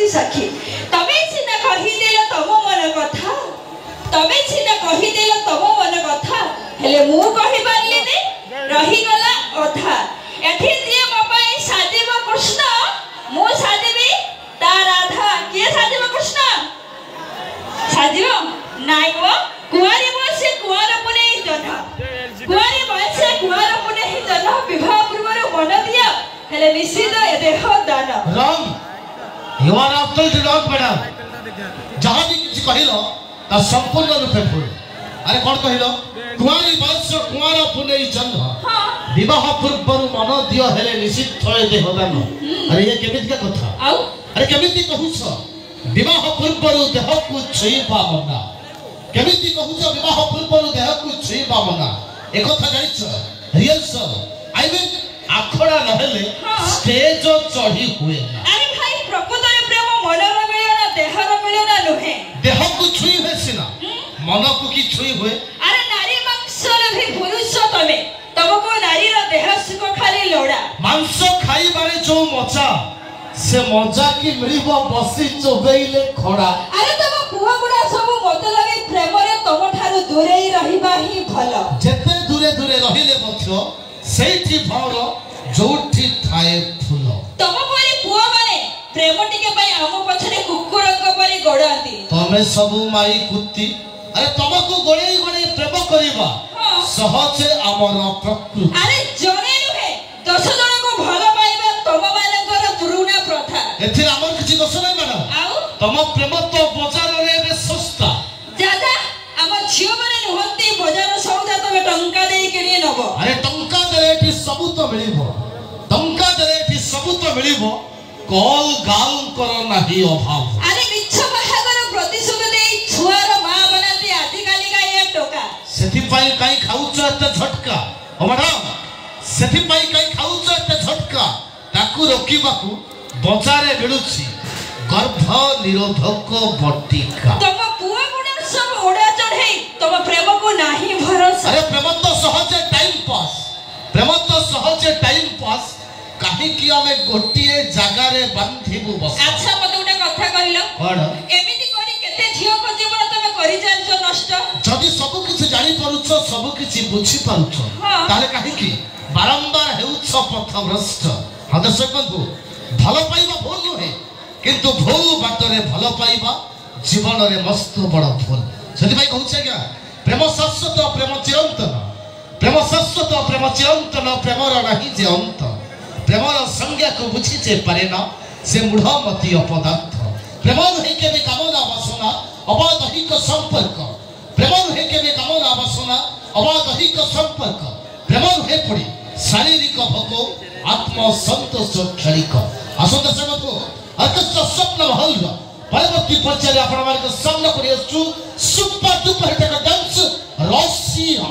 साक्षी साक्षी तमे सीना कहिदेल तम मन कथा तमे सीना कहिदेल तम मन कथा हेले मु कहि पारली ने रही गला अधा एठी जे मोबाइल साजिब कृष्ण मु साजिबी ता राधा के साजिब कृष्ण साजिब नाइ वो कुआरी बसे कुआर पुने जन कुआरी बसे कुआर पुने जन विवाह पूर्व मन दिया हेले निश्चित ए देह दान रंग you are absolutely wrong madam जहां भी किछ कहिलो ता संपूर्ण रूपे भूल अरे कोन कहिलो कुआरी बस कुआर पुने जन विवाह पूर्व मन दियो हेले निश्चित थय देह दान अरे ये केमित का कथा आउ अरे केमिति कहूछ विवाह पूर्व देह को छुईबा मना केमिति कहूछ विवाह पूर्व देह को छुईबा मना एक कथा जानिछ रियल सर आई मीन आखड़ा नहेले स्टेज चढ़ी हुए ना अरे भाई प्रकृत रे प्रेम मनर मिलना देहर मिलना नुहे देह को छुई हुए सिना मन को की छुई हुए अरे नारी मांस रे भी पुरुष तमे तमको नारी रो देह सुख खाली लोड़ा मांस खाई बारे जो मजा से मजा की मिलिबो बसी चोबेइले खड़ा अरे तम पुआ गुडा सब मत लगे प्रेम रे तम ठारो दूरे रहिबा ही भलो जेते दूरे दूरे रहिले मथो सेठी भावर जोठी थाए फूल तम परे पुआ माने प्रेम टिके पई आम पछरे कुकुरक परे गोडांती तमे सब माई कुत्ती अरे तमको गोडे गोडे प्रेम करिबा सहजे हमर प्रकृति अरे जने नुहे 10 जन को भलो पाइबा तम मानकर पुरुना प्रथा एथि हमर किछि दोष नै मैडम आउ तम प्रेम तो बाजार रे बे सस्ता दादा हम झियो माने नुहंती बाजार सौदा तमे टंका देई किनी नबो अरे टंका देले एथि सब तो मिलिबो टंका देले एथि सब तो मिलिबो कॉल गाल कर नाही अभाव अरे मिछ बाहागर प्रतिशोध देई छुआर मां बनाती आदि काली का ये टोका सेथि पाई काई खाउछ एते झटका ओ मैडम सेथि पाई काई खाउछ एते झटका ताकू रोकिबाकू बजारे मिलुछि गर्भ निरोधक बटिका तम पुआ गुडा सब ओडा चढ़े तम प्रेम को नाही भरोसा अरे प्रेम तो सहजे टाइम पास काहे कि हमें गोटिए जगह रे बांधिबु बस अच्छा मते उडा कथा कहिलो कोन एमिति कोनी केते झियो को जीवन तमे करि जालछो नष्ट जदि सब कुछ जानि परुछ सब कुछ बुझी परुछ ताले काहे कि बारंबार हेउछ पथ भ्रष्ट हदर्श बंधु भलो पाइबा भूल नहे किंतु भूल बाटरे भलो पाइबा जीवन रे मस्त बड़ भूल सेति भाई कहूछ क्या प्रेम शाश्वत प्रेम चिरंतन प्रेम शाश्वत प्रेम चिरंतन प्रेमर नाही जे अंत प्रेमर संज्ञा को बुझी जे पारे ना से मूढ़मती अपदार्थ प्रेम नहे केबे कामना वासना अबाधिक संपर्क प्रेम नहे केबे कामना वासना अबाधिक संपर्क प्रेम नहे पड़ी शारीरिक भोग आत्म संतोष क्षणिक आसंत सेवक अर्कस्ट्रा स्वप्न महल परवर्ती पर्याय आपण मार्ग सामना करियछु सुपर डुपर हिट डांस रसिया